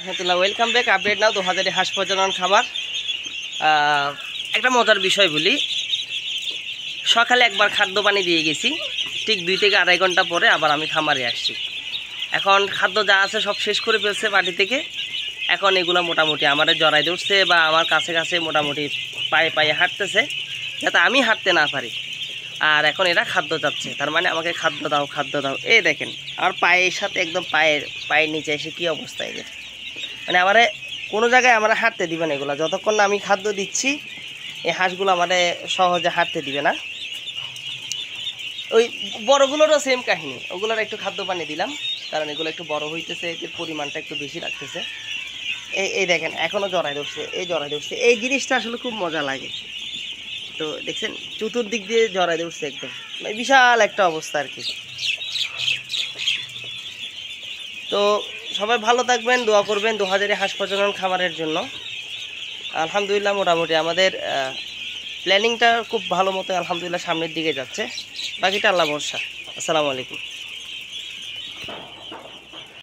রহমতুল্লাহ, welcome back. Update নাও 2000 হাঁস প্রজনন খামার। একটা মজার বিষয় বলি, সকালে একবার খাদ্য পানি দিয়ে গেছি, ঠিক 2 থেকে আড়াই ঘন্টা পরে আবার আমি খামারে আসছি। এখন খাদ্য যা আছে সব শেষ করে ফেলছে বাড়ি থেকে। এখন এগুলো মোটামুটি আমার জড়াই ধরছে বা আমার কাছে কাছে মোটামুটি পায়ে পায়ে হাঁটতেছে, যাতে আমি হাঁটতে না পারি। আর এখন এরা খাদ্য চাচ্ছে, তার মানে আমাকে খাদ্য দাও খাদ্য দাও। এই দেখেন আমার পায়ের সাথে একদম পায়ের নিচে এসে কী অবস্থা এদের। মানে আমারে কোনো জায়গায় আমরা হাঁটতে দিবে না এগুলো, যতক্ষণ না আমি খাদ্য দিচ্ছি এই হাঁসগুলো আমারে সহজে হাঁটতে দিবে না। ওই বড়গুলোরও সেম কাহিনী, ওগুলোর একটু খাদ্য পানি দিলাম, কারণ এগুলো একটু বড় হইতেছে, এদের পরিমাণটা একটু বেশি রাখতেছে। এই দেখেন এখনও জড়াই ধরছে, জড়াই ধরছে। এই জিনিসটা আসলে খুব মজা লাগে। তো দেখছেন চতুর্দিক দিয়ে জড়াই ধরছে একদম, মানে বিশাল একটা অবস্থা আর কি। তো সবাই ভালো থাকবেন, দোয়া করবেন 2000 হাঁস প্রজনন খামারের জন্য। আলহামদুলিল্লাহ মোটামুটি আমাদের প্ল্যানিংটা খুব ভালো মতো আলহামদুলিল্লাহ সামনের দিকে যাচ্ছে, বাকিটা আল্লাহ ভরসা। আসসালামু আলাইকুম।